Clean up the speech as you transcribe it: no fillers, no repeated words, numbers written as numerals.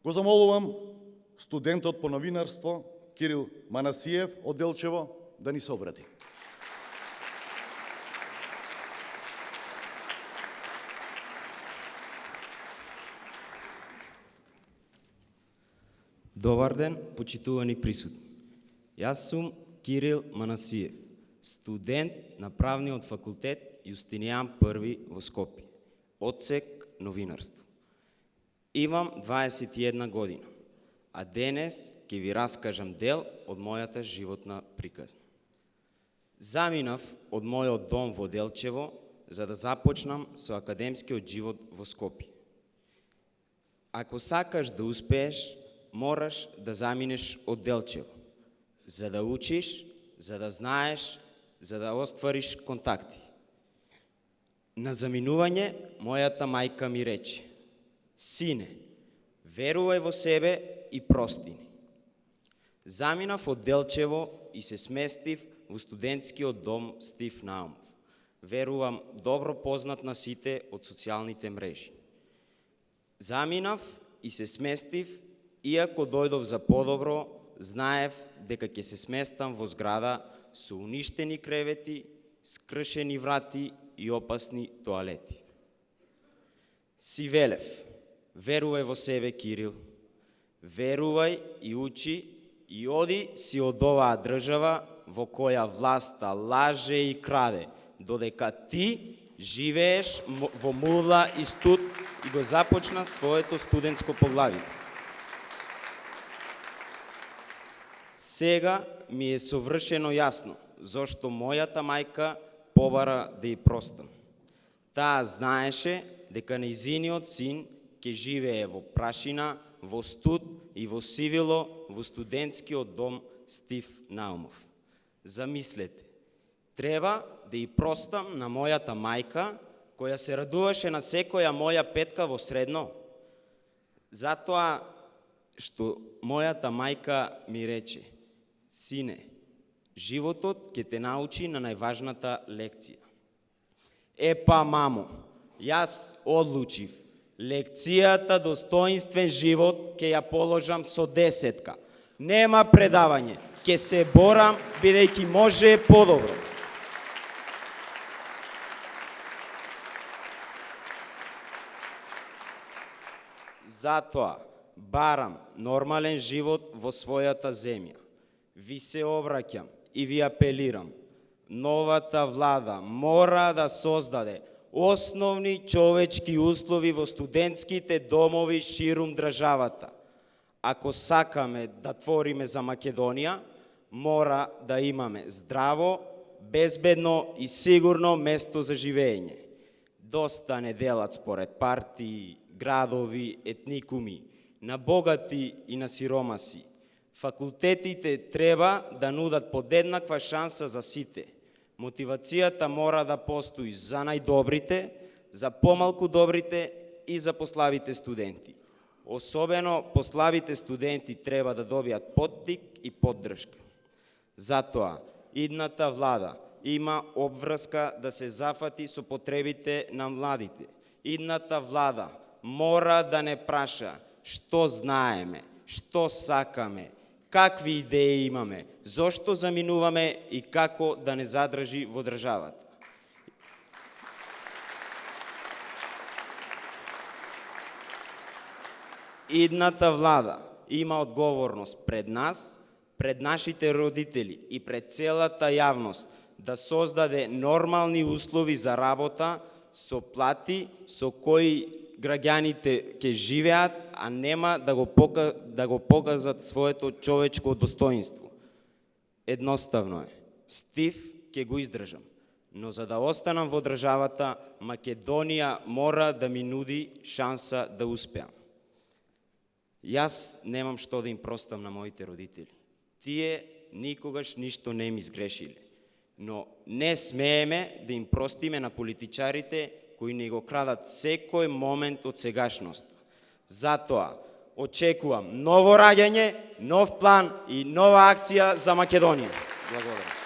Го замолувам студентот по новинарство Кирил Манасиев од Делчево да ни се обрати. Добар ден, почитувани присутни. Јас сум Кирил Манасиев, студент на правниот факултет Јустинијан I во Скопје, одсек новинарство. Имам 21 година, а денес ќе ви раскажам дел од мојата животна приказна. Заминав од мојот дом во Делчево за да започнам со академскиот живот во Скопје. Ако сакаш да успееш, мораш да заминеш од Делчево, за да учиш, за да знаеш, за да оствариш контакти. На заминување, мојата мајка ми рече: сине, верувај во себе и простини. Заминав од Делчево и се сместив во студентскиот дом Стив Наумов. Верувам, добро познат на сите од социјалните мрежи. Заминав и се сместив, иако дојдов за подобро, знаев дека ќе се сместам во зграда со уништени кревети, скршени врати и опасни тоалети. Си велев: верувај во себе, Кирил, верувај и учи и оди си од оваа држава во која власта лаже и краде, додека ти живееш во мула и студ, и го започна своето студентско поглавие. Сега ми е совршено јасно зошто мојата мајка побара да ја простам. Таа знаеше дека нејзиниот син ќе живее во прашина, во студ и во сивило во студентскиот дом Стив Наумов. Замислете, треба да ја простам на мојата мајка, која се радуваше на секоја моја петка во средно, затоа што мојата мајка ми рече: сине, животот ќе те научи на најважната лекција. Епа, мамо, јас одлучив, лекцијата достоинствен живот ќе ја положам со 10. Нема предавање, ќе се борам бидејќи може подобро. Затоа барам нормален живот во својата земја. Ви се обраќам и ви апелирам, новата влада мора да создаде основни човечки услови во студентските домови ширум државата. Ако сакаме да твориме за Македонија, мора да имаме здраво, безбедно и сигурно место за живење. Доста не делат според партии, градови, етникуми, на богати и на сиромаси. Факултетите треба да нудат подеднаква шанса за сите. Мотивацијата мора да постои за најдобрите, за помалку добрите и за пославите студенти. Особено пославите студенти треба да добијат поттик и поддршка. Затоа, идната влада има обврска да се зафати со потребите на младите. Идната влада мора да не праша што знаеме, што сакаме, какви идеи имаме, зошто заминуваме и како да не задржи во државата. Идната влада има одговорност пред нас, пред нашите родители и пред целата јавност да создаде нормални услови за работа со плати со кои граѓаните ќе живеат, а нема да го покажат своето човечко достоинство. Едноставно е. Стив ќе го издржам, но за да останам во државата, Македонија мора да ми нуди шанса да успеам. Јас немам што да им простам на моите родители. Тие никогаш ништо не ми сгрешиле, но не смееме да им простиме на политичарите кои не го крадат секој момент од сегашност. Затоа очекувам ново раѓање, нов план и нова акција за Македонија. Благодарам.